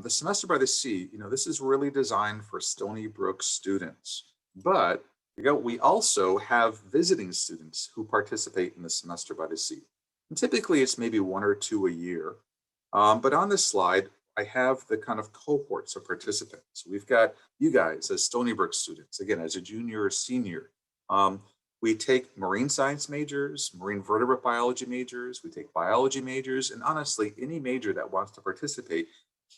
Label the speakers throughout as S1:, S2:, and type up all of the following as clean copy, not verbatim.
S1: The semester by the sea, this is really designed for Stony Brook students, but we also have visiting students who participate in the semester by the sea. And typically it's maybe one or two a year. But on this slide, I have the kind of cohorts of participants. We've got you guys as Stony Brook students, again, as a junior or senior. We take marine science majors, marine vertebrate biology majors, we take biology majors, and honestly, any major that wants to participate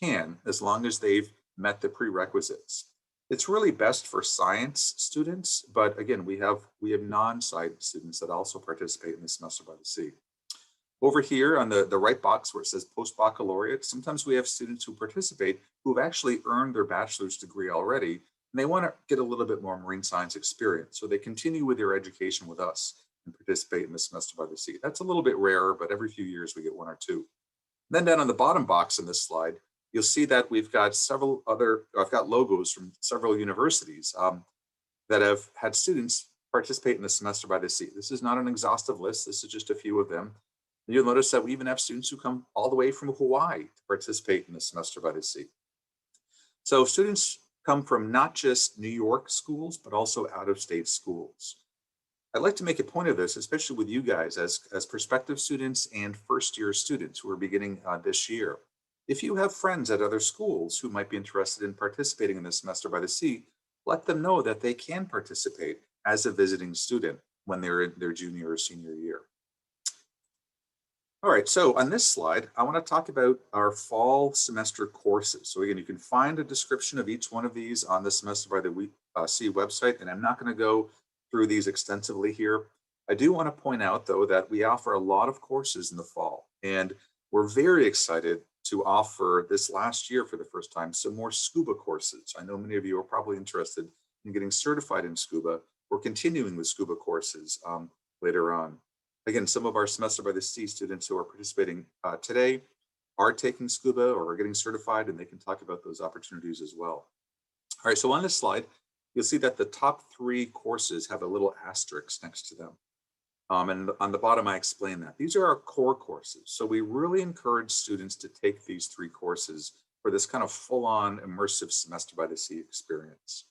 S1: can, as long as they've met the prerequisites. It's really best for science students, but again, we have non-science students that also participate in the semester by the sea. Over here on the right box where it says post-baccalaureate, sometimes we have students who participate who've actually earned their bachelor's degree already, and they want to get a little bit more marine science experience. So they continue with their education with us and participate in the semester by the sea. That's a little bit rarer, but every few years we get one or two. Then down on the bottom box in this slide, you'll see that we've got I've got logos from several universities that have had students participate in the semester by the sea. This is not an exhaustive list. This is just a few of them. And you'll notice that we even have students who come all the way from Hawaii to participate in the semester by the sea. So students come from not just New York schools, but also out-of-state schools. I'd like to make a point of this, especially with you guys as prospective students and first-year students who are beginning this year. If you have friends at other schools who might be interested in participating in the semester by the sea, let them know that they can participate as a visiting student when they're in their junior or senior year. All right, so on this slide, I want to talk about our fall semester courses. So again, you can find a description of each one of these on the Semester by the Sea website, and I'm not going to go through these extensively here. I do want to point out, though, that we offer a lot of courses in the fall, and we're very excited to offer this last year for the first time some more scuba courses. I know many of you are probably interested in getting certified in scuba. We're continuing with scuba courses later on. Again, some of our Semester by the Sea students who are participating today are taking scuba or are getting certified, and they can talk about those opportunities as well. All right, so on this slide, you'll see that the top 3 courses have a little asterisk next to them. And on the bottom, I explain that. These are our core courses. So we really encourage students to take these 3 courses for this kind of full-on immersive Semester by the Sea experience.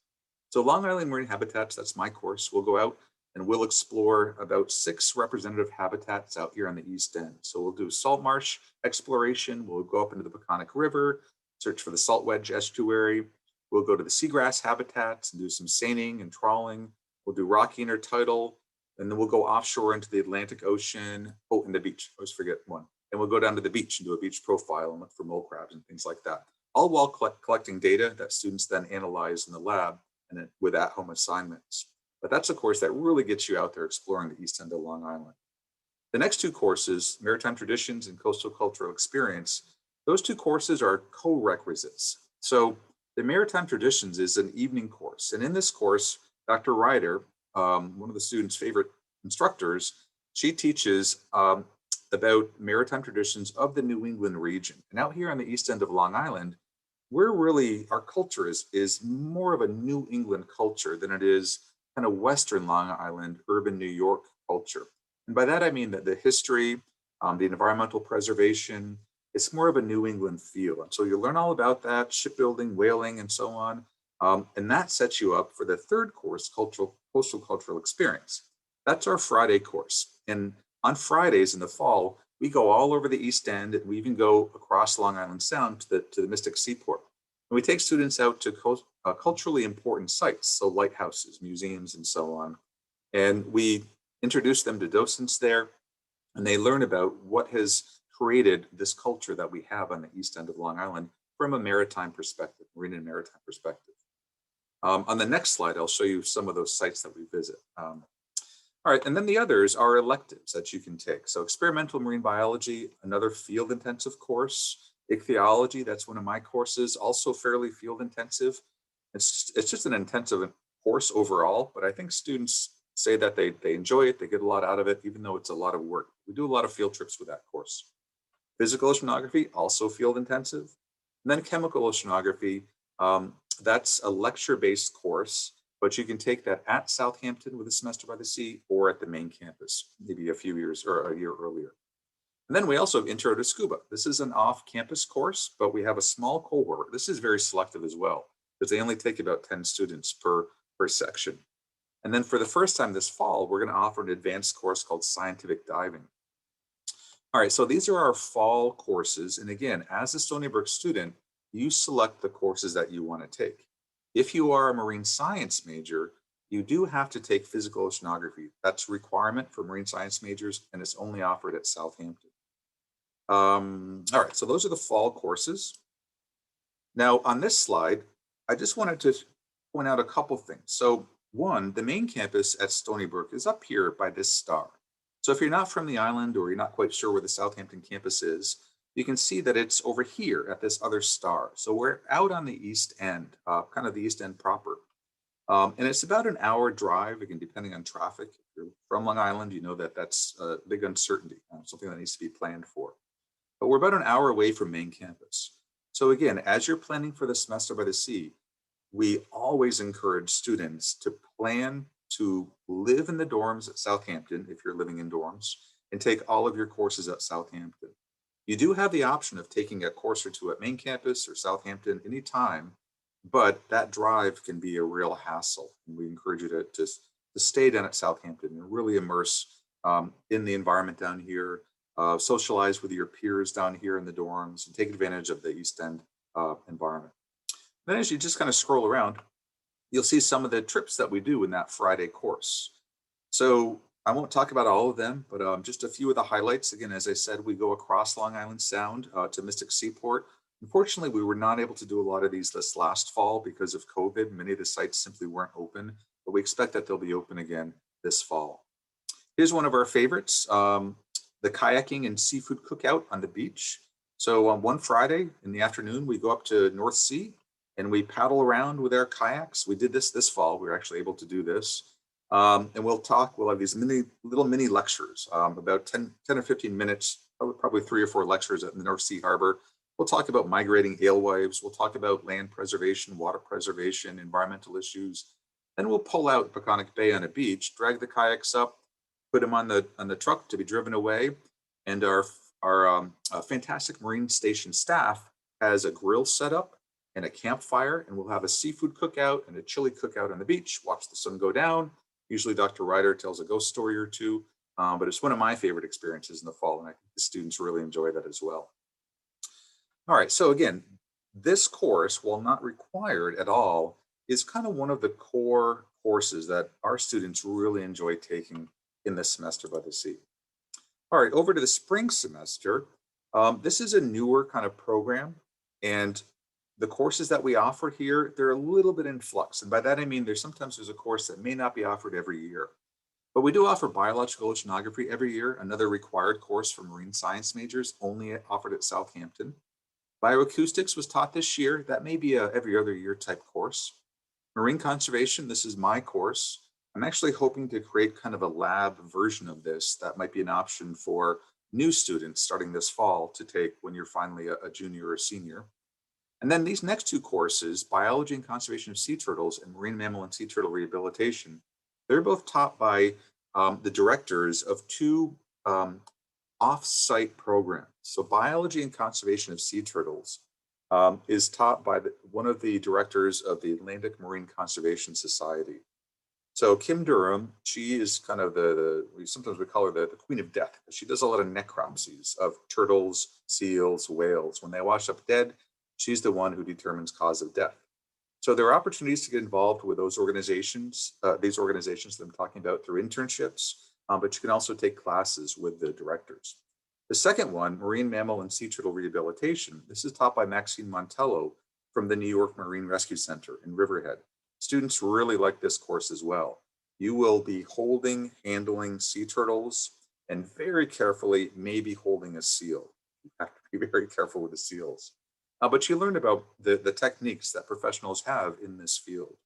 S1: So Long Island Marine Habitats, that's my course. We'll go out and we'll explore about 6 representative habitats out here on the East End. So we'll do salt marsh exploration. We'll go up into the Peconic River, search for the salt wedge estuary. We'll go to the seagrass habitats and do some seining and trawling. We'll do rocky intertidal, and then we'll go offshore into the Atlantic Ocean. Oh, and the beach, I always forget one. And we'll go down to the beach and do a beach profile and look for mole crabs and things like that. All while collecting data that students then analyze in the lab and with at-home assignments. But that's a course that really gets you out there exploring the East End of Long Island. The next 2 courses, Maritime Traditions and Coastal Cultural Experience, those 2 courses are co-requisites. So the Maritime Traditions is an evening course. And in this course, Dr. Ryder, one of the students' favorite instructors, she teaches about maritime traditions of the New England region. And out here on the East End of Long Island, our culture is more of a New England culture than it is kind of Western Long Island, urban New York culture. And by that, I mean that the history, the environmental preservation, it's more of a New England feel. And so you learn all about that, shipbuilding, whaling, and so on. And that sets you up for the 3rd course, Coastal Cultural Experience. That's our Friday course. And on Fridays in the fall, we go all over the East End, and we even go across Long Island Sound to the Mystic Seaport. And we take students out to culturally important sites, so lighthouses, museums, and so on. And we introduce them to docents there, and they learn about what has created this culture that we have on the East End of Long Island from a maritime perspective, marine and maritime perspective. On the next slide, I'll show you some of those sites that we visit. All right, and then the others are electives that you can take. So experimental marine biology, another field intensive course. Ichthyology, that's one of my courses, also fairly field intensive. It's just an intensive course overall, but I think students say that they enjoy it, they get a lot out of it, even though it's a lot of work. We do a lot of field trips with that course. Physical oceanography, also field intensive. And then chemical oceanography, that's a lecture-based course, but you can take that at Southampton with a Semester by the Sea or at the main campus, maybe a few years or a year earlier. And then we also have Intro to Scuba. This is an off-campus course, but we have a small cohort. This is very selective as well, because they only take about 10 students per section. And then for the first time this fall, we're going to offer an advanced course called Scientific Diving. All right, so these are our fall courses. And again, as a Stony Brook student, you select the courses that you want to take. If you are a marine science major, you do have to take physical oceanography. That's a requirement for marine science majors, and it's only offered at Southampton. All right, so those are the fall courses. Now on this slide, I just wanted to point out a couple things. So one, the main campus at Stony Brook is up here by this star. So if you're not from the island or you're not quite sure where the Southampton campus is, you can see that it's over here at this other star. So we're out on the east end, kind of the east end proper. And it's about an hour drive, again, depending on traffic. If you're from Long Island, you know that that's a big uncertainty, something that needs to be planned for. But we're about an hour away from main campus. So again, as you're planning for the semester by the sea, we always encourage students to plan to live in the dorms at Southampton, if you're living in dorms, and take all of your courses at Southampton. You do have the option of taking a course or two at main campus or Southampton anytime, but that drive can be a real hassle. And we encourage you to stay down at Southampton and really immerse in the environment down here, socialize with your peers down here in the dorms, and take advantage of the East End environment. Then as you just kind of scroll around, you'll see some of the trips that we do in that Friday course. So I won't talk about all of them, but just a few of the highlights. Again, as I said, we go across Long Island Sound to Mystic Seaport. Unfortunately, we were not able to do a lot of these this last fall because of COVID. Many of the sites simply weren't open, but we expect that they'll be open again this fall. Here's one of our favorites, the kayaking and seafood cookout on the beach. So on one Friday in the afternoon, we go up to North Sea and we paddle around with our kayaks. We did this fall. We were actually able to do this. And we'll have these little mini lectures, about 10 or 15 minutes, probably 3 or 4 lectures at the North Sea Harbor. We'll talk about migrating alewives. We'll talk about land preservation, water preservation, environmental issues. Then we'll pull out Peconic Bay on a beach, drag the kayaks up, put them on the truck to be driven away. And our fantastic Marine Station staff has a grill set up and a campfire, and we'll have a seafood cookout and a chili cookout on the beach, watch the sun go down. Usually Dr. Ryder tells a ghost story or two, but it's one of my favorite experiences in the fall, and I think the students really enjoy that as well. All right, so again, this course, while not required at all, is kind of one of the core courses that our students really enjoy taking in the semester by the sea. All right, over to the spring semester. This is a newer kind of program, and the courses that we offer here, they're a little bit in flux. And by that, I mean, sometimes there's a course that may not be offered every year. But we do offer biological oceanography every year, another required course for marine science majors, only offered at Southampton. Bioacoustics was taught this year. That may be a every other year type course. Marine conservation, this is my course. I'm actually hoping to create kind of a lab version of this that might be an option for new students starting this fall to take when you're finally a junior or senior. And then these next 2 courses, Biology and Conservation of Sea Turtles and Marine Mammal and Sea Turtle Rehabilitation, they're both taught by the directors of 2 off-site programs. So Biology and Conservation of Sea Turtles is taught by one of the directors of the Atlantic Marine Conservation Society. So Kim Durham, she is kind of sometimes we call her the queen of death. She does a lot of necropsies of turtles, seals, whales. When they wash up dead, she's the one who determines cause of death. So there are opportunities to get involved with those organizations, these organizations that I'm talking about through internships, but you can also take classes with the directors. The second one, Marine Mammal and Sea Turtle Rehabilitation, this is taught by Maxine Montello from the New York Marine Rescue Center in Riverhead. Students really like this course as well. You will be handling sea turtles, and very carefully, maybe holding a seal. You have to be very careful with the seals. But you learn about the techniques that professionals have in this field.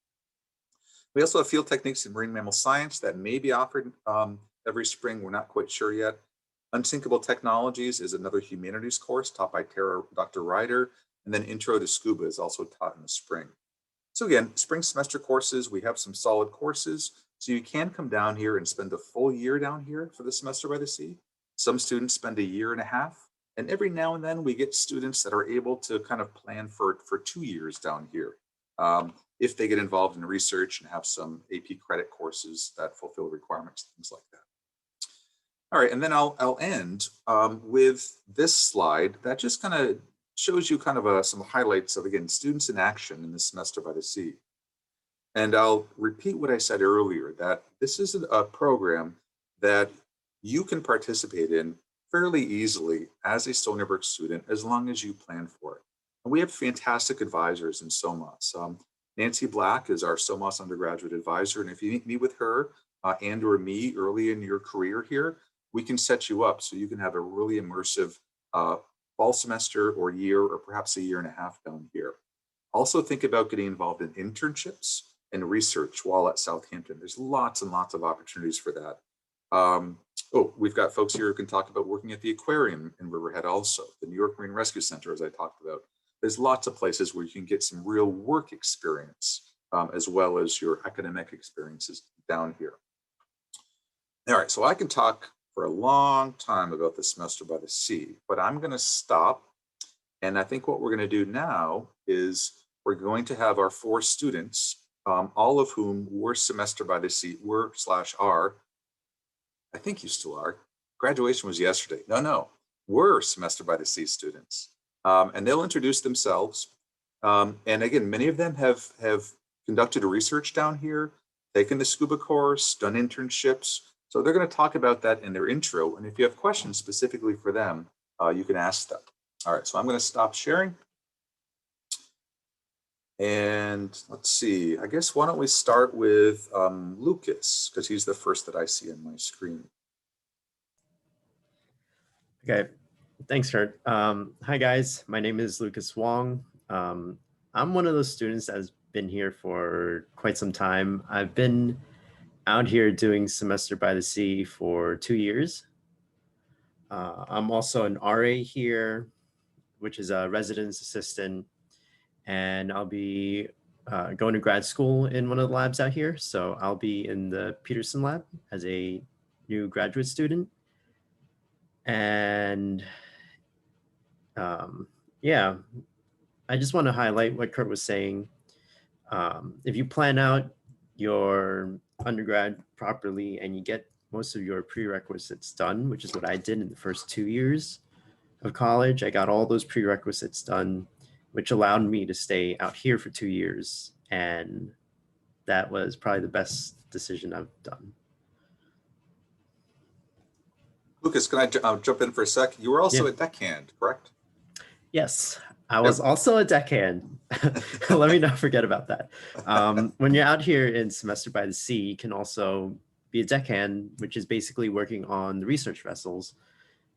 S1: We also have field techniques in marine mammal science that may be offered every spring. We're not quite sure yet. Unsinkable Technologies is another humanities course taught by Dr. Ryder, and then Intro to Scuba is also taught in the spring. So again, spring semester courses, we have some solid courses. So you can come down here and spend a full year down here for the semester by the sea. Some students spend a year and a half. And every now and then we get students that are able to kind of plan for 2 years down here. If they get involved in research and have some AP credit courses that fulfill requirements, things like that. All right, and then I'll end with this slide that just kind of shows you kind of some highlights of, again, students in action in the Semester by the Sea. And I'll repeat what I said earlier, that this is a program that you can participate in fairly easily as a Stony Brook student, as long as you plan for it. And we have fantastic advisors in SoMAS. Nancy Black is our SoMAS undergraduate advisor. And if you meet with her and or me early in your career here, we can set you up so you can have a really immersive fall semester or year, or perhaps a year and a half down here. Also think about getting involved in internships and research while at Southampton. There's lots and lots of opportunities for that. Oh, we've got folks here who can talk about working at the aquarium in Riverhead also, the New York Marine Rescue Center, as I talked about. There's lots of places where you can get some real work experience, as well as your academic experiences down here. All right, so I can talk for a long time about the Semester by the Sea, but I'm going to stop. And I think what we're going to do now is we're going to have our 4 students, all of whom were Semester by the Sea, were/are. I think you still are. Graduation was yesterday. No, we're Semester by the Sea students. And they'll introduce themselves. And again, many of them have conducted research down here, taken the scuba course, done internships. So they're going to talk about that in their intro. And if you have questions specifically for them, you can ask them. All right, so I'm going to stop sharing. And let's see, I guess why don't we start with Lucas, because he's the first that I see on my screen.
S2: Okay, thanks, Kurt. Hi guys, my name is Lucas Wong. I'm one of those students that's been here for quite some time. I've been out here doing Semester by the Sea for 2 years. I'm also an RA here, which is a residence assistant, and I'll be going to grad school in one of the labs out here. So I'll be in the Peterson lab as a new graduate student. And yeah, I just want to highlight what Kurt was saying. If you plan out your undergrad properly and you get most of your prerequisites done, which is what I did in the first 2 years of college, I got all those prerequisites done, which allowed me to stay out here for 2 years. And that was probably the best decision I've done.
S1: Lucas, can I jump in for a sec? You were also a deckhand, correct?
S2: Yes, I was also a deckhand. Let me not forget about that. When you're out here in Semester by the Sea, you can also be a deckhand, which is basically working on the research vessels.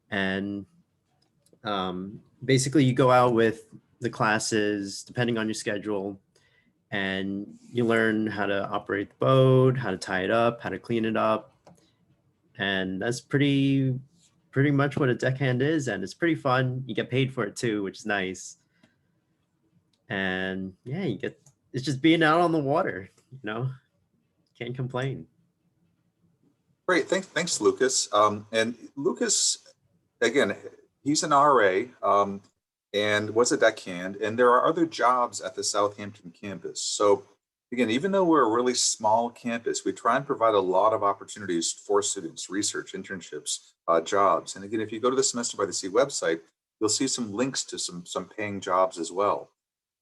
S2: And basically you go out with the classes, depending on your schedule, and you learn how to operate the boat, how to tie it up, how to clean it up. And that's pretty much what a deckhand is, and it's pretty fun. You get paid for it too, which is nice. And yeah, it's just being out on the water, you know, can't complain.
S1: Great, thanks, Lucas. And Lucas, again, he's an RA and was a deckhand, and there are other jobs at the Southampton campus. So again, even though we're a really small campus, we try and provide a lot of opportunities for students, research, internships, jobs. And again, if you go to the Semester by the Sea website, you'll see some links to some paying jobs as well.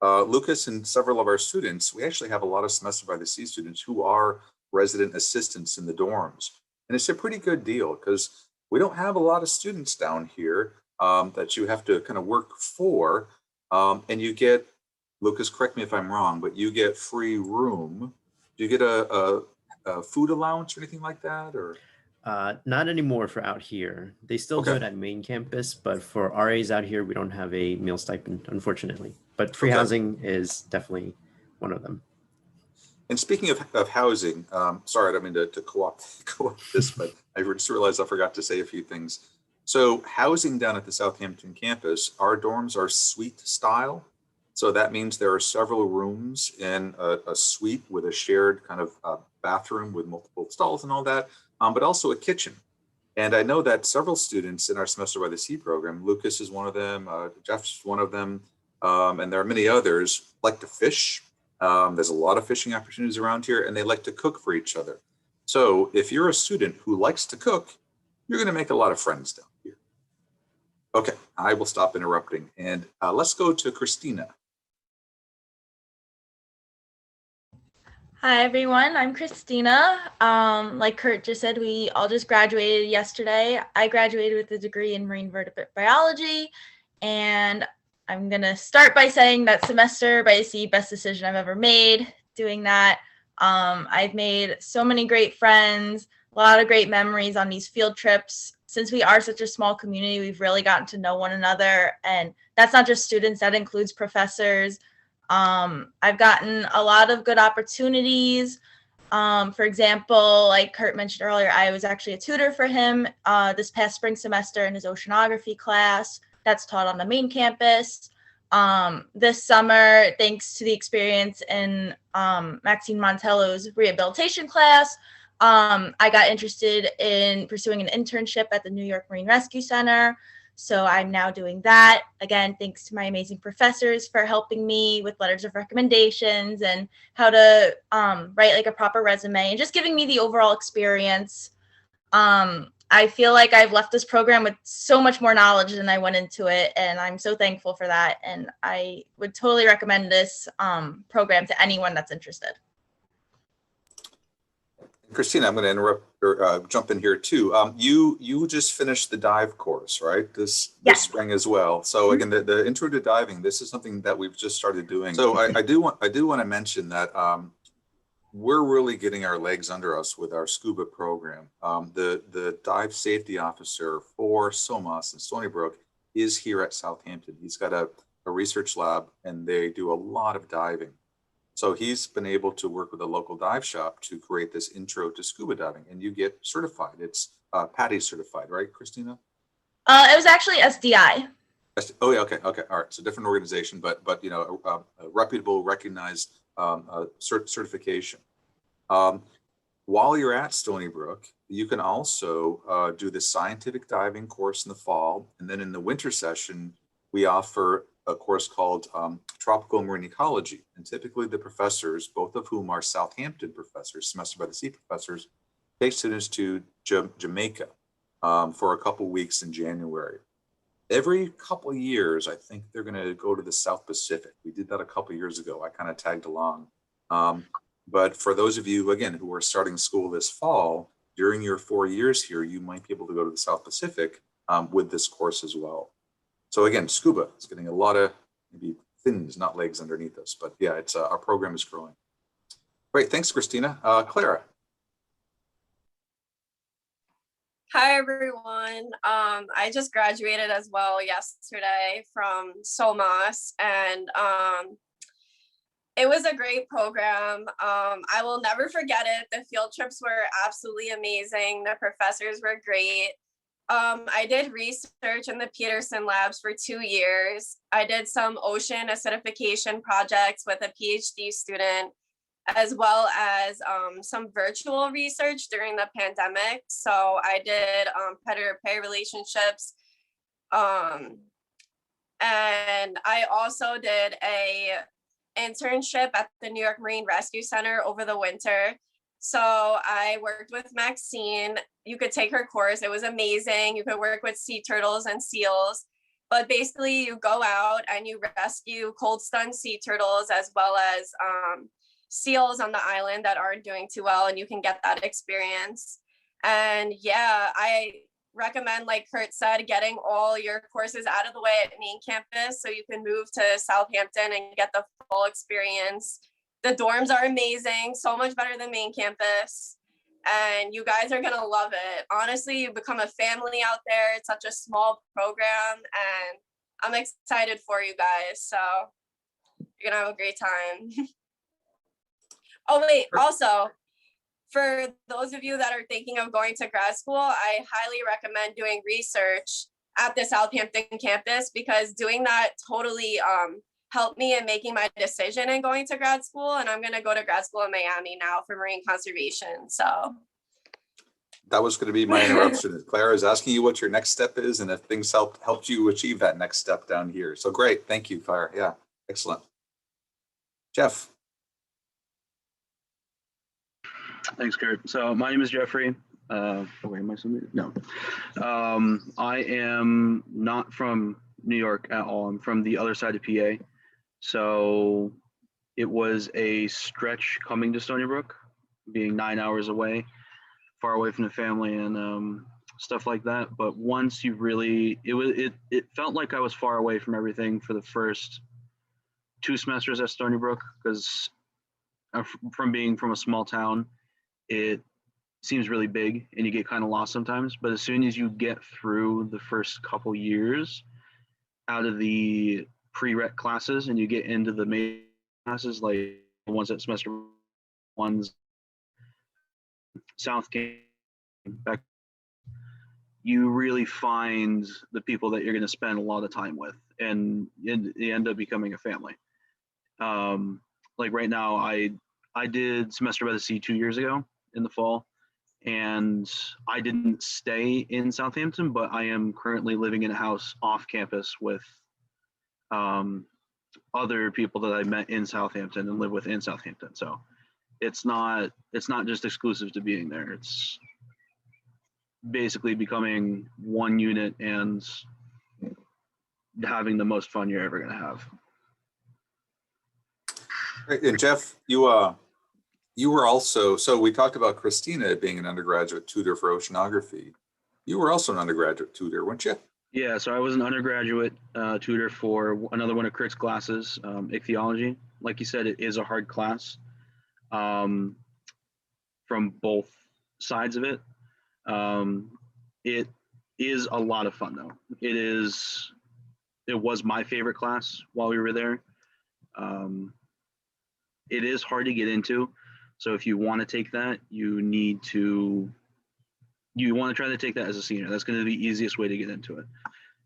S1: Lucas and several of our students, we actually have a lot of Semester by the Sea students who are resident assistants in the dorms. And it's a pretty good deal because we don't have a lot of students down here that you have to kind of work for. And you get, Lucas, correct me if I'm wrong, but you get free room. Do you get a food allowance or anything like that? Or
S2: not anymore for out here. They still do it at main campus, but for RAs out here, we don't have a meal stipend, unfortunately. But free housing is definitely one of them.
S1: And speaking of housing, sorry, I don't mean to co-opt this, but I just realized I forgot to say a few things. So housing down at the Southampton campus, our dorms are suite style. So that means there are several rooms in a suite with a shared kind of bathroom with multiple stalls and all that, but also a kitchen. And I know that several students in our Semester by the Sea program, Lucas is one of them, Jeff's one of them, and there are many others, like to fish. There's a lot of fishing opportunities around here, and they like to cook for each other. So if you're a student who likes to cook, you're going to make a lot of friends down here. Okay, I will stop interrupting, and let's go to Christina.
S3: Hi, everyone. I'm Christina. Like Kurt just said, we all just graduated yesterday. I graduated with a degree in marine vertebrate biology, and I'm going to start by saying that semester by the sea, best decision I've ever made doing that. I've made so many great friends, a lot of great memories on these field trips. Since we are such a small community, we've really gotten to know one another, and that's not just students, that includes professors. I've gotten a lot of good opportunities. For example, like Kurt mentioned earlier, I was actually a tutor for him this past spring semester in his oceanography class that's taught on the main campus. This summer, thanks to the experience in Maxine Montello's rehabilitation class, I got interested in pursuing an internship at the New York Marine Rescue Center. So I'm now doing that. Again, thanks to my amazing professors for helping me with letters of recommendations and how to write like a proper resume and just giving me the overall experience. I feel like I've left this program with so much more knowledge than I went into it, and I'm so thankful for that. And I would totally recommend this program to anyone that's interested.
S1: Christina, I'm going to interrupt or jump in here too. You just finished the dive course, right? This spring as well. So again, the intro to diving, this is something that we've just started doing. So I do want to mention that we're really getting our legs under us with our scuba program. The dive safety officer for SoMAS in Stony Brook is here at Southampton. He's got a research lab, and they do a lot of diving. So he's been able to work with a local dive shop to create this intro to scuba diving, and you get certified. It's PADI certified, right, Christina?
S3: It was actually SDI.
S1: Oh yeah, okay, all right. So different organization, but you know, a reputable, recognized certification. While you're at Stony Brook, you can also do the scientific diving course in the fall, and then in the winter session, we offer a course called Tropical Marine Ecology. And typically the professors, both of whom are Southampton professors, Semester by the Sea professors, take students to Jamaica for a couple weeks in January. Every couple of years, I think they're going to go to the South Pacific. We did that a couple of years ago. I kind of tagged along. But for those of you, again, who are starting school this fall, during your 4 years here, you might be able to go to the South Pacific with this course as well. So again, scuba is getting a lot of maybe fins, not legs underneath us, but yeah, it's our program is growing. Great, thanks, Christina. Clara.
S4: Hi, everyone. I just graduated as well yesterday from SoMAS, and it was a great program. I will never forget it. The field trips were absolutely amazing. The professors were great. I did research in the Peterson labs for 2 years. I did some ocean acidification projects with a PhD student, as well as some virtual research during the pandemic. So I did predator-prey relationships. And I also did a internship at the New York Marine Rescue Center over the winter. So I worked with Maxine. You could take her course. It was amazing. You could work with sea turtles and seals. But basically, you go out and you rescue cold stunned sea turtles as well as seals on the island that aren't doing too well, and you can get that experience. And yeah, I recommend, like Kurt said, getting all your courses out of the way at main campus so you can move to Southampton and get the full experience. The dorms are amazing, so much better than main campus. And you guys are gonna love it. Honestly, you become a family out there. It's such a small program, and I'm excited for you guys. So you're gonna have a great time. Oh wait, also, for those of you that are thinking of going to grad school, I highly recommend doing research at the Southampton campus, because doing that totally helped me in making my decision in going to grad school. And I'm going to go to grad school in Miami now for marine conservation. So
S1: that was going to be my interruption. Clara is asking you what your next step is and if things helped you achieve that next step down here. So great. Thank you, Clara. Yeah, excellent. Jeff.
S5: Thanks, Kurt. So my name is Jeffrey. Where am I submitting? No. I am not from New York at all. I'm from the other side of PA. So it was a stretch coming to Stony Brook, being 9 hours away, far away from the family and stuff like that. But once you really, it felt like I was far away from everything for the first 2 semesters at Stony Brook, because from being from a small town, it seems really big and you get kind of lost sometimes. But as soon as you get through the first couple years out of the prereq classes and you get into the main classes, like the ones at semester 1's, South Campus, you really find the people that you're going to spend a lot of time with, and you end up becoming a family. Like right now, I did semester by the sea 2 years ago in the fall, and I didn't stay in Southampton, but I am currently living in a house off campus with other people that I met in Southampton and live with in Southampton. So it's not just exclusive to being there. It's basically becoming one unit and having the most fun you're ever going to have.
S1: Great. And Jeff, you were also, so we talked about Christina being an undergraduate tutor for oceanography. You were also an undergraduate tutor, weren't you?
S5: Yeah, so I was an undergraduate tutor for another one of Kurt's classes, ichthyology. Like you said, it is a hard class from both sides of it. It is a lot of fun though. It was my favorite class while we were there. It is hard to get into. So if you want to take that, you want to try to take that as a senior. That's going to be the easiest way to get into it,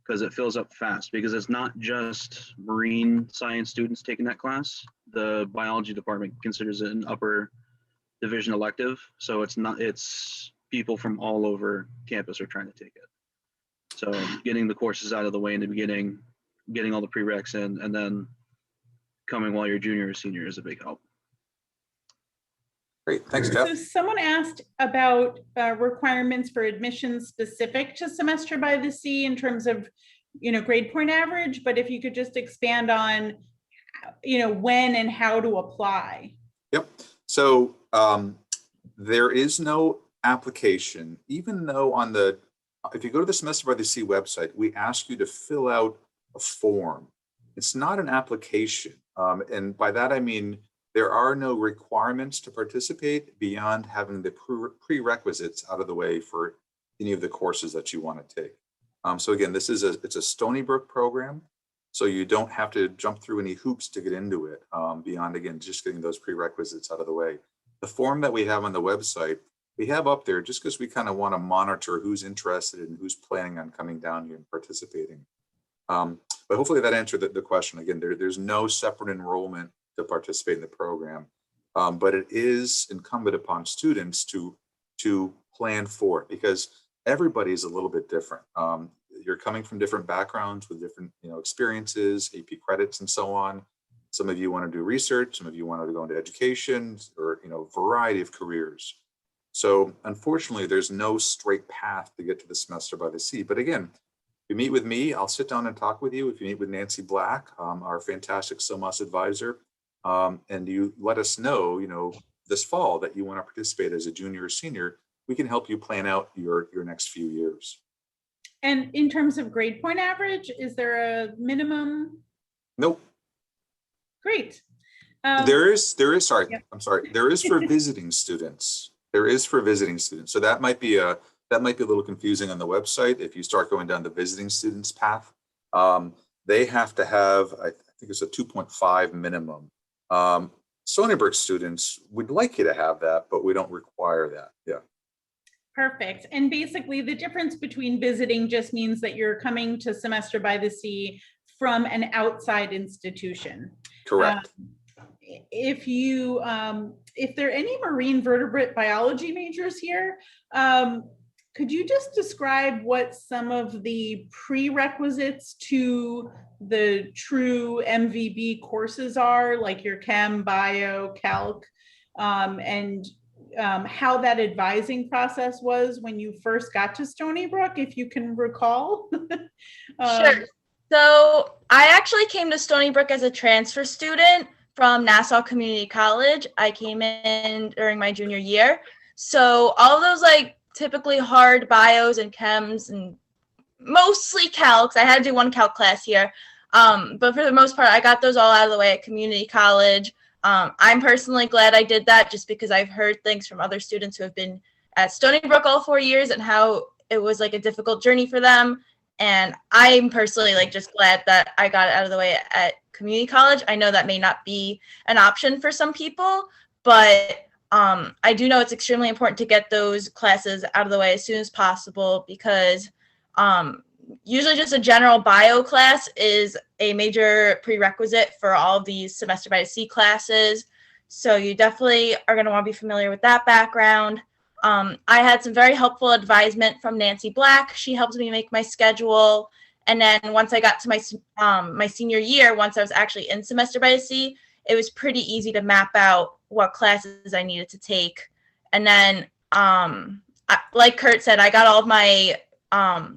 S5: because it fills up fast, because it's not just marine science students taking that class. The biology department considers it an upper division elective. So it's people from all over campus are trying to take it. So getting the courses out of the way in the beginning, getting all the prereqs in, and then coming while you're junior or senior is a big help.
S1: Great, thanks, Jeff.
S6: So someone asked about requirements for admissions specific to semester by the sea in terms of, grade point average, but if you could just expand on, when and how to apply.
S1: Yep. So there is no application, even though if you go to the Semester by the Sea website, we ask you to fill out a form. It's not an application. And by that, I mean, there are no requirements to participate beyond having the prerequisites out of the way for any of the courses that you want to take. So again, it's a Stony Brook program, so you don't have to jump through any hoops to get into it beyond, again, just getting those prerequisites out of the way. The form that we have on the website, we have up there just because we kind of want to monitor who's interested and who's planning on coming down here and participating. But hopefully that answered the question. Again, there's no separate enrollment to participate in the program, but it is incumbent upon students to plan for it, because everybody is a little bit different. You're coming from different backgrounds with different experiences, AP credits, and so on. Some of you want to do research, some of you want to go into education, or variety of careers. So unfortunately, there's no straight path to get to the Semester by the Sea. But again, if you meet with me, I'll sit down and talk with you. If you meet with Nancy Black, our fantastic SoMAS advisor, and you let us know, this fall that you want to participate as a junior or senior, we can help you plan out your next few years.
S6: And in terms of grade point average, is there a minimum?
S1: Nope.
S6: Great.
S1: There is, sorry,
S6: Yep.
S1: I'm sorry. There is for visiting students. There is for visiting students. So that might be a little confusing on the website. If you start going down the visiting students path, they have to have, I think it's a 2.5 minimum. Stony Brook students would like you to have that, but we don't require that. Yeah.
S6: Perfect. And basically the difference between visiting just means that you're coming to Semester by the Sea from an outside institution.
S1: Correct.
S6: If there are any marine vertebrate biology majors here, Could you just describe what some of the prerequisites to the true MVB courses are, like your chem, bio, calc, and how that advising process was when you first got to Stony Brook, if you can recall?
S3: Sure. So I actually came to Stony Brook as a transfer student from Nassau Community College. I came in during my junior year. So all of those like typically hard bios and chems and mostly calcs. I had to do one calc class here. But for the most part, I got those all out of the way at community college. I'm personally glad I did that just because I've heard things from other students who have been at Stony Brook all 4 years and how it was like a difficult journey for them. And I'm personally like just glad that I got it out of the way at community college. I know that may not be an option for some people, but I do know it's extremely important to get those classes out of the way as soon as possible because usually just a general bio class is a major prerequisite for all of these semester by the sea classes. So you definitely are going to want to be familiar with that background. I had some very helpful advisement from Nancy Black. She helped me make my schedule. And then once I got to my senior year, once I was actually in semester by the sea, it was pretty easy to map out what classes I needed to take. And then, like Kurt said, I got all of my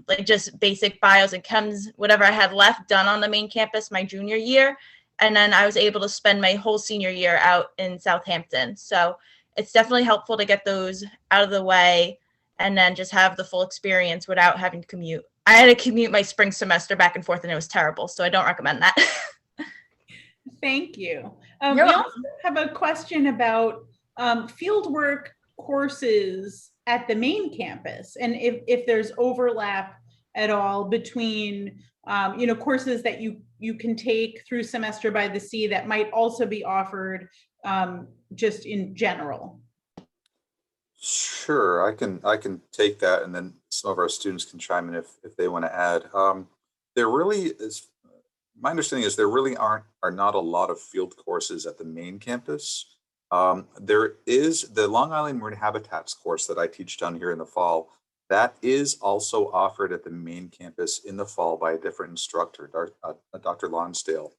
S3: like just basic bios and chems, whatever I had left, done on the main campus my junior year. And then I was able to spend my whole senior year out in Southampton. So it's definitely helpful to get those out of the way and then just have the full experience without having to commute. I had to commute my spring semester back and forth and it was terrible. So I don't recommend that.
S6: Thank you. We also have a question about fieldwork courses at the main campus and if there's overlap at all between courses that you can take through semester by the sea that might also be offered just in general.
S1: Sure, I can take that, and then some of our students can chime in if they want to add. There really is, my understanding is there really are not a lot of field courses at the main campus. There is the Long Island Marine Habitats course that I teach down here in the fall. That is also offered at the main campus in the fall by a different instructor, Dr. Lonsdale.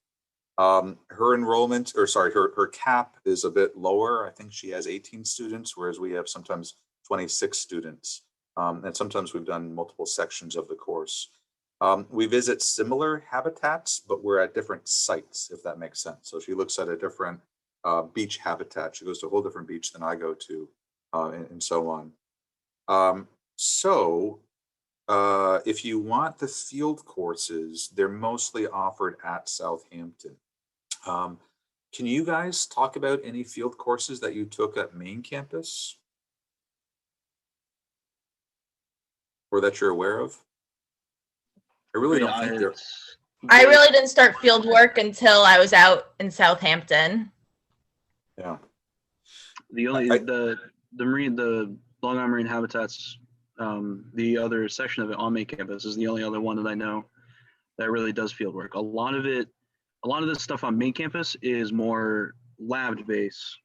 S1: Her enrollment, or sorry, her cap is a bit lower. I think she has 18 students, whereas we have sometimes 26 students. And sometimes we've done multiple sections of the course. We visit similar habitats, but we're at different sites, if that makes sense. So she looks at a different beach habitat. She goes to a whole different beach than I go to, and so on. If you want the field courses, they're mostly offered at Southampton. Can you guys talk about any field courses that you took at main campus? Or that you're aware of? I really don't think there.
S3: I really didn't start field work until I was out in Southampton.
S1: Yeah.
S5: The only the Long Island Marine Habitats, the other section of it on main campus is the only other one that I know that really does field work. A lot of this stuff on main campus is more lab based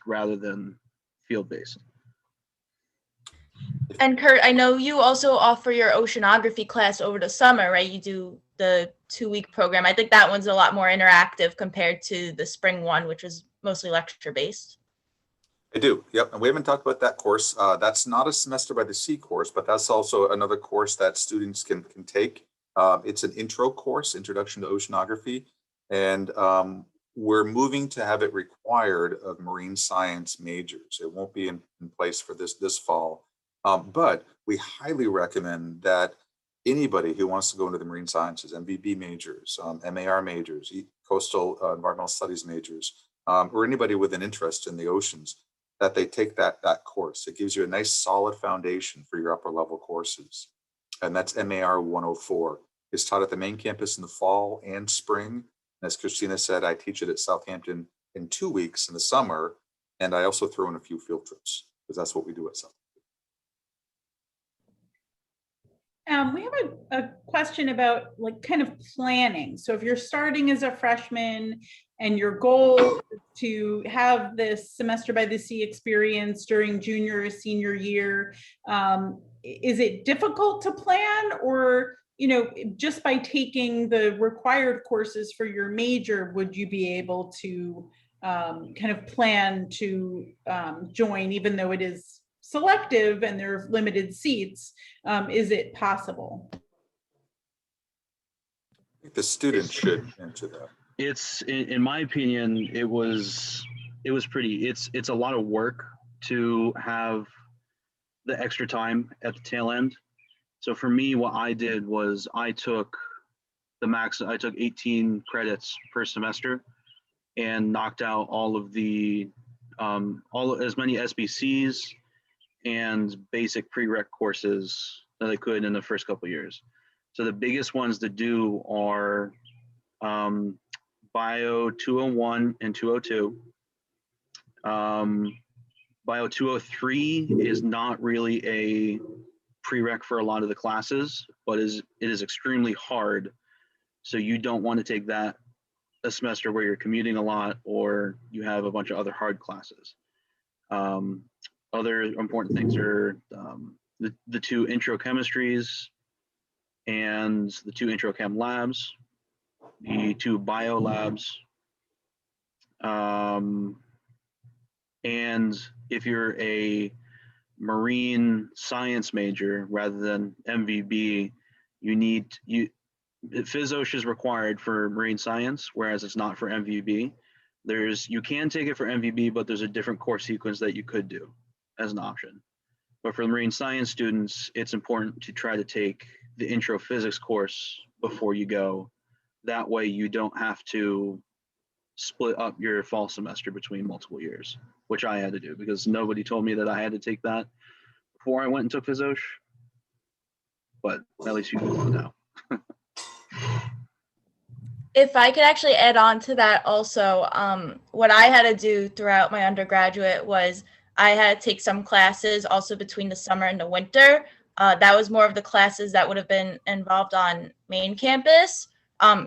S5: rather than field based.
S3: And Kurt, I know you also offer your oceanography class over the summer, right? You do the 2-week program. I think that one's a lot more interactive compared to the spring one, which was mostly lecture based.
S1: I do, yep. And we haven't talked about that course. That's not a semester by the sea course, but that's also another course that students can take. It's an intro course, Introduction to Oceanography. And we're moving to have it required of marine science majors. It won't be in place for this fall. But we highly recommend that anybody who wants to go into the marine sciences, MVB majors, MAR majors, coastal environmental studies majors, or anybody with an interest in the oceans, that they take that course. It gives you a nice solid foundation for your upper level courses. And that's MAR 104. It's taught at the main campus in the fall and spring. And as Christina said, I teach it at Southampton in 2 weeks in the summer. And I also throw in a few field trips because that's what we do at Southampton.
S6: We have a question about like kind of planning. So if you're starting as a freshman and your goal is to have this semester by the sea experience during junior or senior year, is it difficult to plan, or just by taking the required courses for your major, would you be able to kind of plan to join, even though it is selective and there are limited seats? Is it possible?
S1: I think the student should answer that.
S5: It's, in my opinion, it was pretty, it's a lot of work to have the extra time at the tail end. So for me, what I did was I took 18 credits per semester and knocked out all of the, as many SBCs and basic prereq courses that I could in the first couple of years. So the biggest ones to do are Bio 201 and 202. Bio 203 is not really a prereq for a lot of the classes, but it is extremely hard. So you don't want to take that a semester where you're commuting a lot or you have a bunch of other hard classes. Other important things are the 2 intro chemistries and the 2 intro chem labs, the 2 bio labs. And if you're a marine science major rather than MVB, PhysOsh is required for marine science, whereas it's not for MVB. You can take it for MVB, but there's a different course sequence that you could do as an option. But for the marine science students, it's important to try to take the intro physics course before you go. That way you don't have to split up your fall semester between multiple years, which I had to do because nobody told me that I had to take that before I went and took PhysOsh. But at least you know now.
S3: If I could actually add on to that also, what I had to do throughout my undergraduate was I had to take some classes also between the summer and the winter. That was more of the classes that would have been involved on main campus,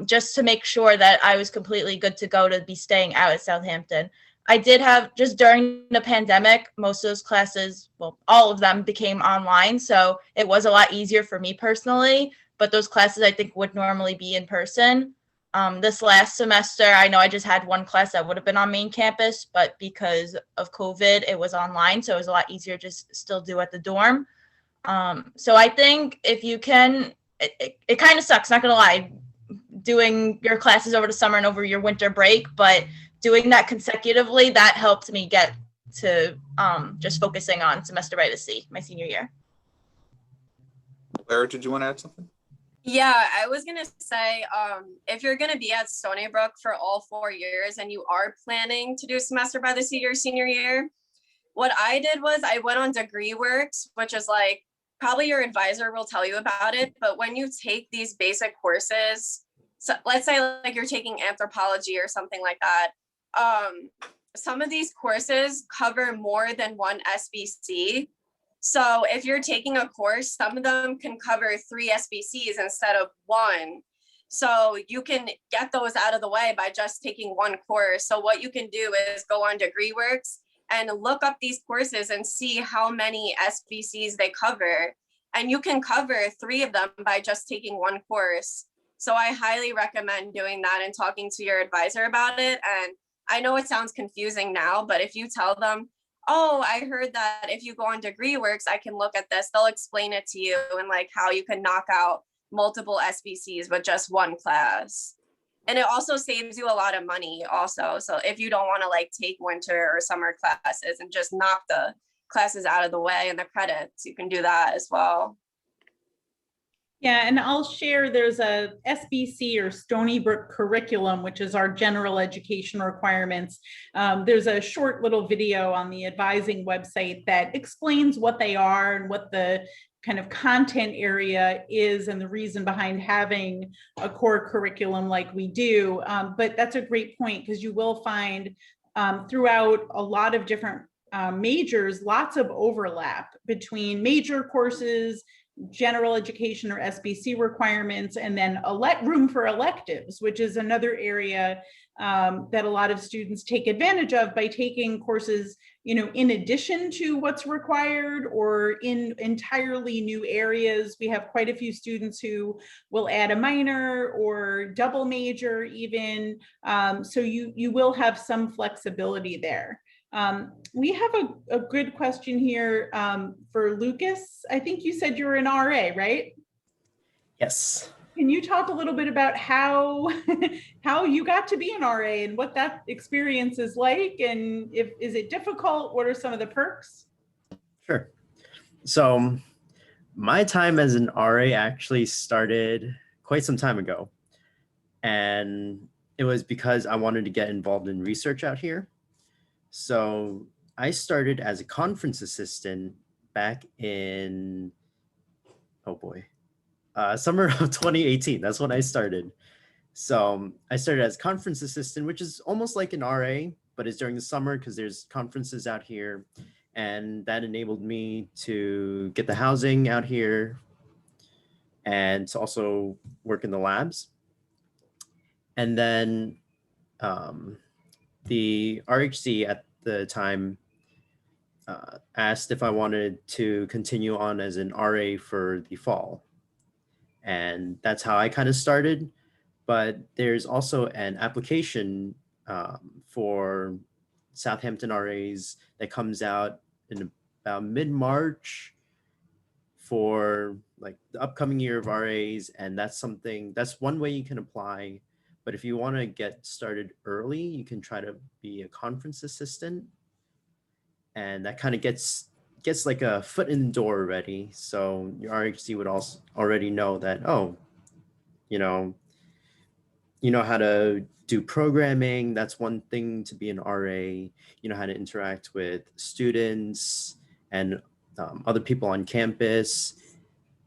S3: just to make sure that I was completely good to go to be staying out at Southampton. I did have, just during the pandemic, most of those classes, well, all of them became online. So it was a lot easier for me personally, but those classes I think would normally be in person. This last semester, I know I just had one class that would have been on main campus, but because of COVID, it was online. So it was a lot easier to just still do at the dorm. So I think if you can, it kind of sucks, not gonna lie, doing your classes over the summer and over your winter break, but doing that consecutively, that helped me get to just focusing on semester by the sea my senior year.
S1: Clara, did you want to add something?
S4: Yeah, I was gonna say, if you're gonna be at Stony Brook for all 4 years and you are planning to do semester by the sea your senior year, what I did was I went on DegreeWorks, which is like, probably your advisor will tell you about it, but when you take these basic courses, so let's say like you're taking anthropology or something like that, some of these courses cover more than one SBC. So if you're taking a course, some of them can cover 3 SBCs instead of 1. So you can get those out of the way by just taking one course. So what you can do is go on DegreeWorks and look up these courses and see how many SBCs they cover. And you can cover 3 of them by just taking one course. So I highly recommend doing that and talking to your advisor about it. And I know it sounds confusing now, but if you tell them, oh, I heard that if you go on DegreeWorks, I can look at this, they'll explain it to you and like how you can knock out multiple SBCs with just one class. And it also saves you a lot of money also. So if you don't want to like take winter or summer classes and just knock the classes out of the way and the credits, you can do that as well.
S6: Yeah, and I'll share, there's a SBC or Stony Brook curriculum, which is our general education requirements. There's a short little video on the advising website that explains what they are and what the kind of content area is and the reason behind having a core curriculum like we do. But that's a great point, because you will find throughout a lot of different majors, lots of overlap between major courses, general education or SBC requirements, and then room for electives, which is another area that a lot of students take advantage of by taking courses, in addition to what's required or in entirely new areas. We have quite a few students who will add a minor or double major even. So you will have some flexibility there. We have a good question here for Lucas. I think you said you're an RA, right?
S2: Yes.
S6: Can you talk a little bit about how you got to be an RA and what that experience is like, and is it difficult? What are some of the perks?
S2: Sure. So my time as an RA actually started quite some time ago, and it was because I wanted to get involved in research out here. So I started as a conference assistant back in, oh boy, summer of 2018. That's when I started. So I started as conference assistant, which is almost like an RA, but it's during the summer because there's conferences out here. And that enabled me to get the housing out here and to also work in the labs. And then the RHC at the time asked if I wanted to continue on as an RA for the fall. And that's how I kind of started. But there's also an application for Southampton RAs that comes out in about mid-March for like the upcoming year of RAs. And that's one way you can apply. But if you want to get started early, you can try to be a conference assistant. And that kind of gets like a foot in the door already. So your RHC would also already know that, oh, you know how to do programming. That's one thing to be an RA. You know how to interact with students and other people on campus.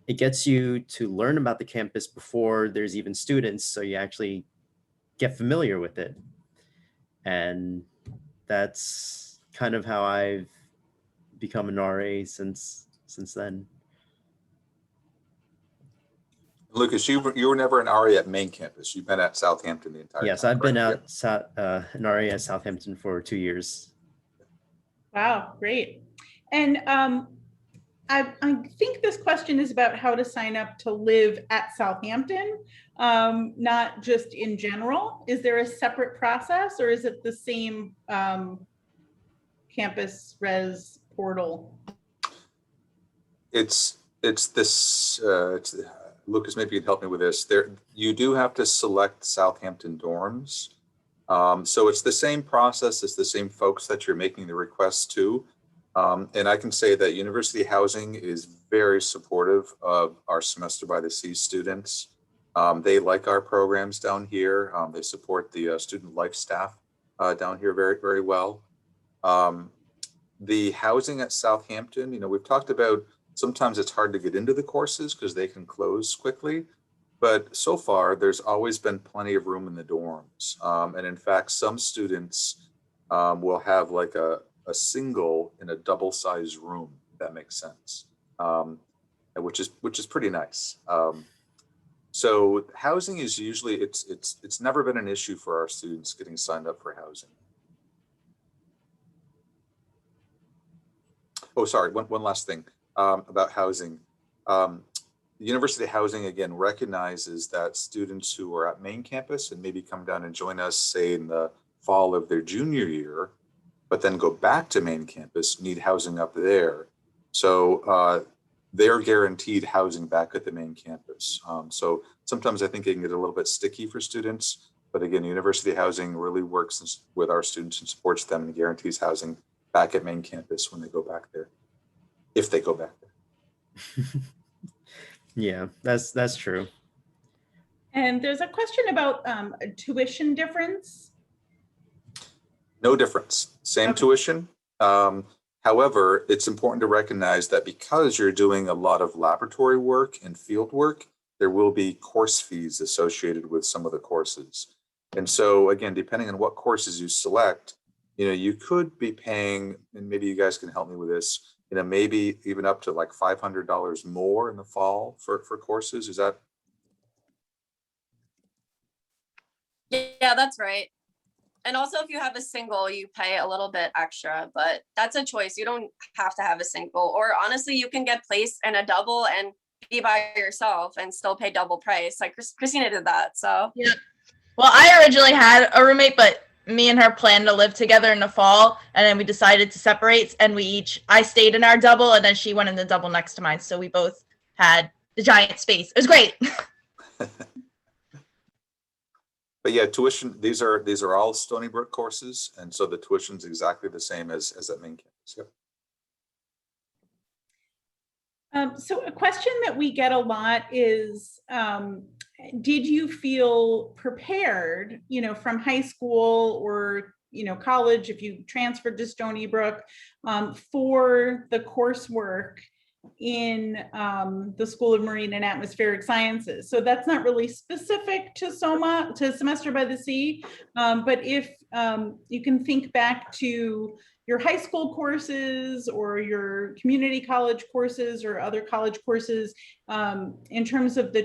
S2: It gets you to learn about the campus before there's even students, so you actually get familiar with it. And that's kind of how I've become an RA since then.
S1: Lucas, you were never an RA at main campus. You've been at Southampton the entire time.
S2: Yes, I've been
S1: correct?
S2: an RA at Southampton for 2 years.
S6: Wow, great. And I think this question is about how to sign up to live at Southampton, not just in general. Is there a separate process, or is it the same campus res portal?
S1: It's this. Lucas, maybe you can help me with this. You do have to select Southampton dorms. So it's the same process. It's the same folks that you're making the request to. And I can say that University Housing is very supportive of our Semester by the Sea students. They like our programs down here. They support the student life staff down here very, very well. The housing at Southampton, we've talked about sometimes it's hard to get into the courses because they can close quickly. But so far, there's always been plenty of room in the dorms. And in fact, some students will have like a single in a double-sized room, if that makes sense, which is pretty nice. So housing is usually, it's never been an issue for our students getting signed up for housing. Oh, sorry, one last thing about housing. The University Housing, again, recognizes that students who are at main campus and maybe come down and join us, say, in the fall of their junior year, but then go back to main campus, need housing up there. So they're guaranteed housing back at the main campus. So sometimes I think it can get a little bit sticky for students, but again, University Housing really works with our students and supports them and guarantees housing back at main campus when they go back there, if they go back there.
S2: Yeah, that's true.
S6: And there's a question about a tuition difference.
S1: No difference, same
S6: Okay.
S1: tuition. However, it's important to recognize that because you're doing a lot of laboratory work and field work, there will be course fees associated with some of the courses. And so again, depending on what courses you select, you could be paying, and maybe you guys can help me with this, maybe even up to like $500 more in the fall for courses. Is that?
S4: Yeah, that's right. And also if you have a single, you pay a little bit extra, but that's a choice. You don't have to have a single, or honestly, you can get placed in a double and be by yourself and still pay double price. Like Christina did that. So
S3: Yeah. Well, I originally had a roommate, but me and her planned to live together in the fall, and then we decided to separate, and I stayed in our double, and then she went in the double next to mine. So we both had the giant space. It was great.
S1: But yeah, tuition, these are all Stony Brook courses, and so the tuition's exactly the same as that main campus. Yep.
S6: So a question that we get a lot is, did you feel prepared, from high school or, college, if you transferred to Stony Brook, for the coursework in the School of Marine and Atmospheric Sciences? So that's not really specific to to Semester by the Sea, but if you can think back to your high school courses or your community college courses or other college courses, in terms of the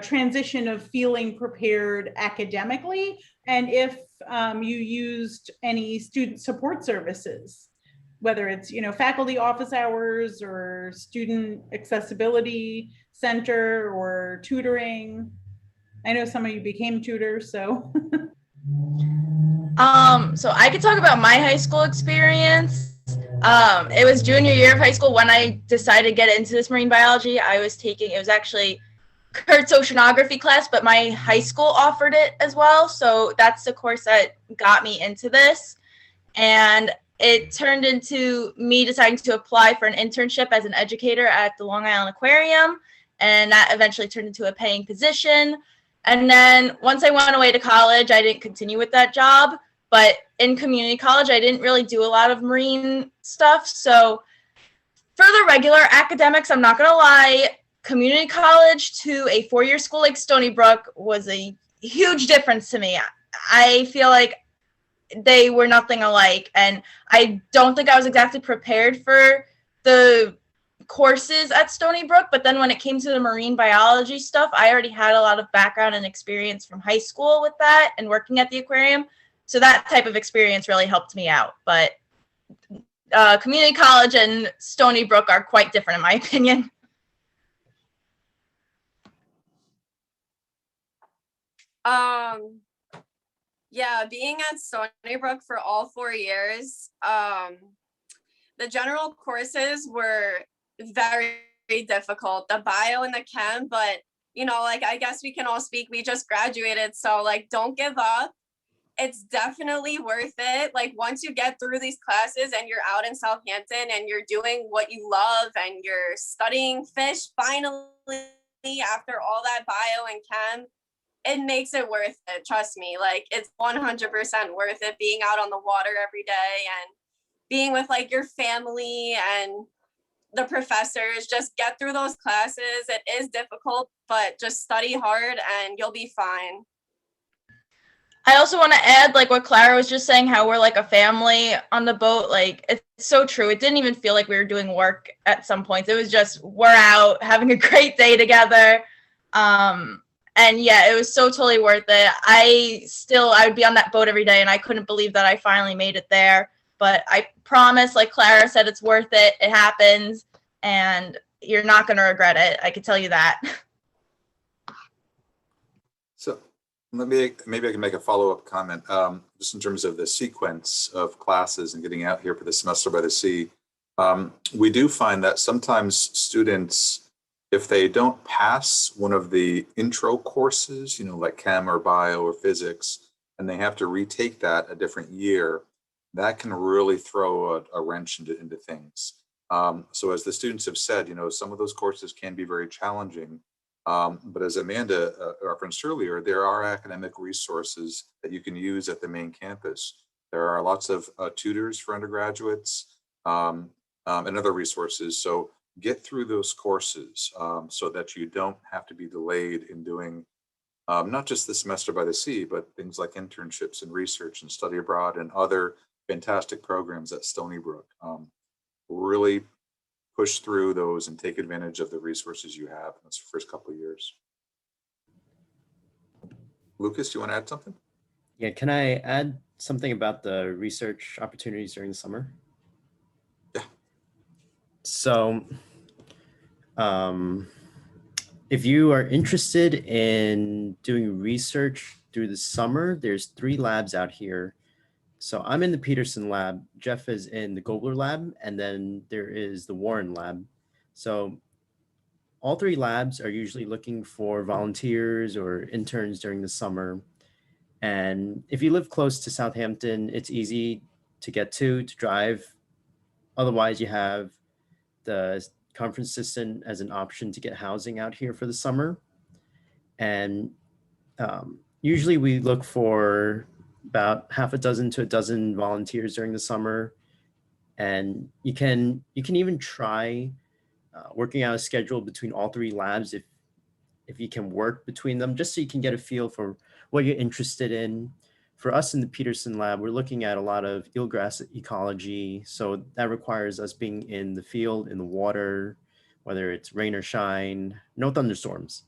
S6: transition of feeling prepared academically, and if you used any student support services, whether it's faculty office hours or student accessibility center or tutoring. I know some of you became tutors, so.
S3: So I could talk about my high school experience. It was junior year of high school when I decided to get into this marine biology. It was actually Kurt's Oceanography class, but my high school offered it as well. So that's the course that got me into this. And it turned into me deciding to apply for an internship as an educator at the Long Island Aquarium. And that eventually turned into a paying position. And then once I went away to college, I didn't continue with that job. But in community college, I didn't really do a lot of marine stuff. So for the regular academics, I'm not going to lie, community college to a four-year school like Stony Brook was a huge difference to me. I feel like they were nothing alike. And I don't think I was exactly prepared for the courses at Stony Brook, but then when it came to the marine biology stuff, I already had a lot of background and experience from high school with that and working at the aquarium. So that type of experience really helped me out. But community college and Stony Brook are quite different in my opinion.
S4: Yeah, being at Stony Brook for all 4 years, the general courses were very difficult, the bio and the chem, but I guess we can all speak, we just graduated, so don't give up. It's definitely worth it. Once you get through these classes and you're out in Southampton and you're doing what you love and you're studying fish, finally, after all that bio and chem, it makes it worth it. Trust me, it's 100% worth it being out on the water every day and being with your family and the professors. Just get through those classes. It is difficult, but just study hard and you'll be fine.
S3: I also want to add, what Clara was just saying, how we're a family on the boat. It's so true. It didn't even feel like we were doing work at some points. It was just, we're out having a great day together. And yeah, it was so totally worth it. I would be on that boat every day and I couldn't believe that I finally made it there. But I promise, like Clara said, it's worth it. It happens and you're not going to regret it. I can tell you that.
S1: So maybe I can make a follow-up comment, just in terms of the sequence of classes and getting out here for the Semester by the Sea. We do find that sometimes students, if they don't pass one of the intro courses, like chem or bio or physics, and they have to retake that a different year, that can really throw a wrench into things. So as the students have said, some of those courses can be very challenging. But as Amanda referenced earlier, there are academic resources that you can use at the main campus. There are lots of tutors for undergraduates and other resources. So get through those courses so that you don't have to be delayed in doing not just the Semester by the Sea, but things like internships and research and study abroad and other fantastic programs at Stony Brook. really push through those and take advantage of the resources you have in those first couple of years. Lucas, do you want to add something?
S2: Yeah, can I add something about the research opportunities during the summer?
S1: Yeah.
S2: So, if you are interested in doing research through the summer, there's 3 labs out here. So I'm in the Peterson lab, Jeff is in the Goblet Lab, and then there is the Warren lab. So all 3 labs are usually looking for volunteers or interns during the summer. And if you live close to Southampton, it's easy to get to drive. Otherwise, you have the conference system as an option to get housing out here for the summer. And usually we look for about half a dozen to a dozen volunteers during the summer. And you can even try working out a schedule between all 3 labs if you can work between them, just so you can get a feel for what you're interested in. For us in the Peterson lab, we're looking at a lot of eelgrass ecology. So that requires us being in the field, in the water, whether it's rain or shine, no thunderstorms,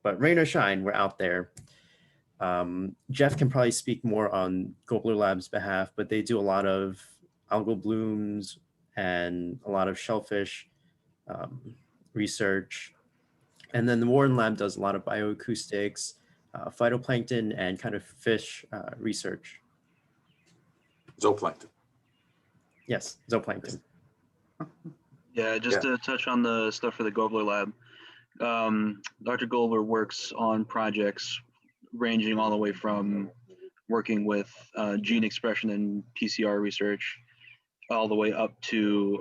S2: but rain or shine, we're out there. Jeff can probably speak more on Goblet Lab's behalf, but they do a lot of algal blooms and a lot of shellfish research. And then the Warren Lab does a lot of bioacoustics, phytoplankton, and kind of fish research.
S1: Zooplankton.
S2: Yes, zooplankton.
S5: Yeah, just to touch on the stuff for the Goblet Lab. Dr. Gobler works on projects ranging all the way from working with gene expression and PCR research, all the way up to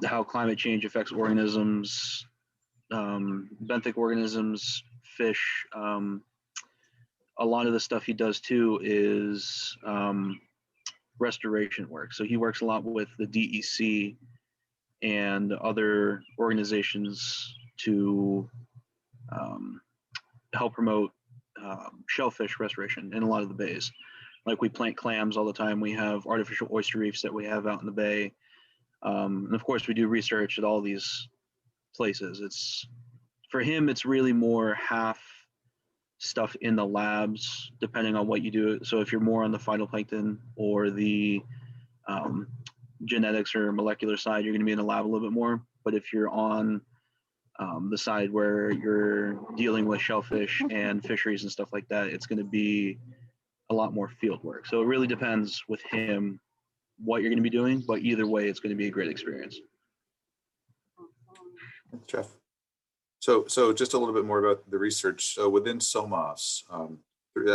S5: how climate change affects organisms, benthic organisms, fish. A lot of the stuff he does too is restoration work. So he works a lot with the DEC and other organizations to help promote shellfish restoration in a lot of the bays. Like we plant clams all the time. We have artificial oyster reefs that we have out in the bay. And of course we do research at all these places. It's, for him, it's really more half stuff in the labs, depending on what you do. So if you're more on the phytoplankton or the genetics or molecular side, you're going to be in the lab a little bit more. But if you're on the side where you're dealing with shellfish and fisheries and stuff like that, it's going to be a lot more field work. So it really depends with him what you're going to be doing, but either way, it's going to be a great experience.
S1: Jeff. So just a little bit more about the research. So within SoMAS,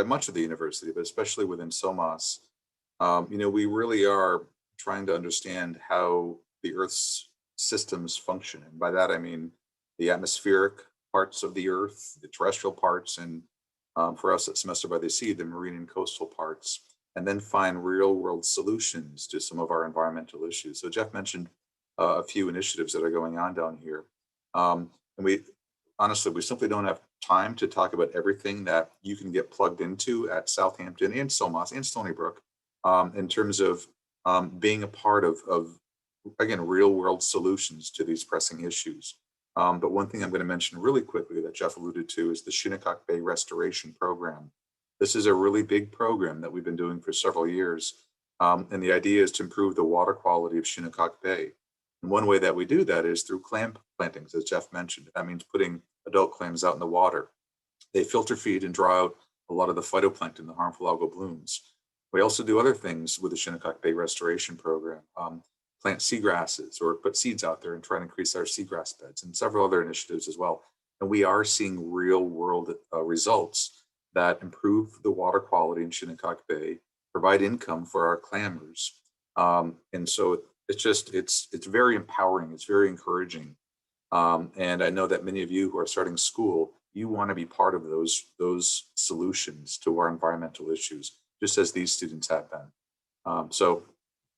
S1: much of the university, but especially within SoMAS, we really are trying to understand how the Earth's systems function. And by that, I mean the atmospheric parts of the Earth, the terrestrial parts, and for us at Semester by the Sea, the marine and coastal parts, and then find real world solutions to some of our environmental issues. So Jeff mentioned a few initiatives that are going on down here. And we simply don't have time to talk about everything that you can get plugged into at Southampton and SoMAS and Stony Brook in terms of being a part of again, real world solutions to these pressing issues. But one thing I'm going to mention really quickly that Jeff alluded to is the Shinnecock Bay Restoration Program. This is a really big program that we've been doing for several years. And the idea is to improve the water quality of Shinnecock Bay. And one way that we do that is through clam plantings, as Jeff mentioned. That means putting adult clams out in the water. They filter feed and draw out a lot of the phytoplankton, the harmful algal blooms. We also do other things with the Shinnecock Bay Restoration Program, plant seagrasses or put seeds out there and try and increase our seagrass beds, and several other initiatives as well. And we are seeing real world results that improve the water quality in Shinnecock Bay, provide income for our clammers. And so it's very empowering. It's very encouraging. And I know that many of you who are starting school, you want to be part of those solutions to our environmental issues, just as these students have been. So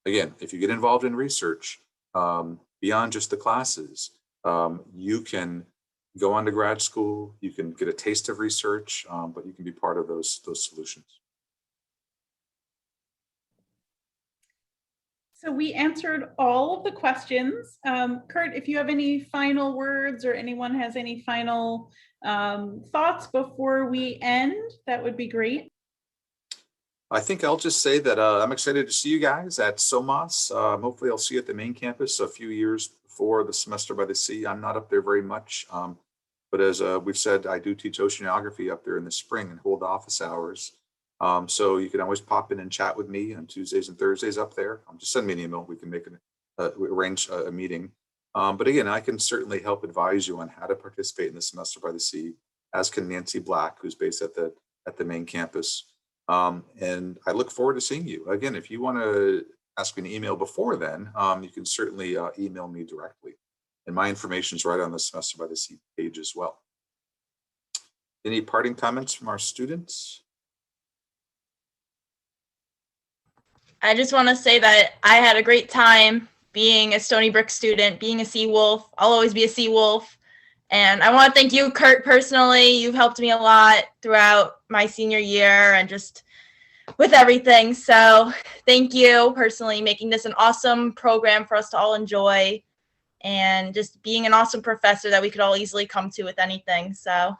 S1: again, if you get involved in research beyond just the classes, you can go on to grad school, you can get a taste of research, but you can be part of those solutions.
S6: So we answered all of the questions. Kurt, if you have any final words or anyone has any final thoughts before we end, that would be great.
S1: I think I'll just say that I'm excited to see you guys at SoMAS. Hopefully I'll see you at the main campus a few years before the semester by the sea. I'm not up there very much, but as we've said, I do teach oceanography up there in the spring and hold office hours. So you can always pop in and chat with me on Tuesdays and Thursdays up there. Just send me an email. We can make arrange a meeting. But again, I can certainly help advise you on how to participate in the semester by the sea, as can Nancy Black, who's based at the main campus. And I look forward to seeing you. Again, if you want to ask me an email before then, you can certainly email me directly. And my information is right on the semester by the sea page as well. Any parting comments from our students?
S3: I just want to say that I had a great time being a Stony Brook student, being a sea wolf. I'll always be a sea wolf. And I want to thank you, Kurt, personally. You've helped me a lot throughout my senior year and just with everything. So thank you personally, making this an awesome program for us to all enjoy and just being an awesome professor that we could all easily come to with anything. So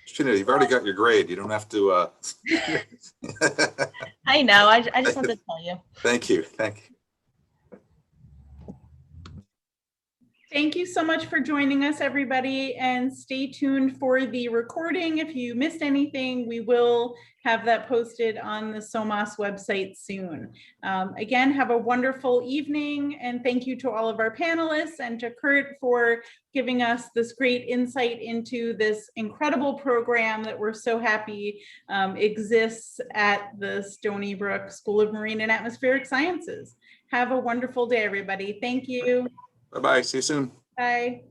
S1: Christina, you've already got your grade. You don't have to.
S3: I know. I just wanted to tell you.
S1: Thank you. Thank you.
S6: Thank you so much for joining us, everybody, and stay tuned for the recording. If you missed anything, we will have that posted on the SoMAS website soon. Again, have a wonderful evening, and thank you to all of our panelists and to Kurt for giving us this great insight into this incredible program that we're so happy exists at the Stony Brook School of Marine and Atmospheric Sciences. Have a wonderful day, everybody. Thank you.
S1: Bye-bye. See you soon.
S6: Bye.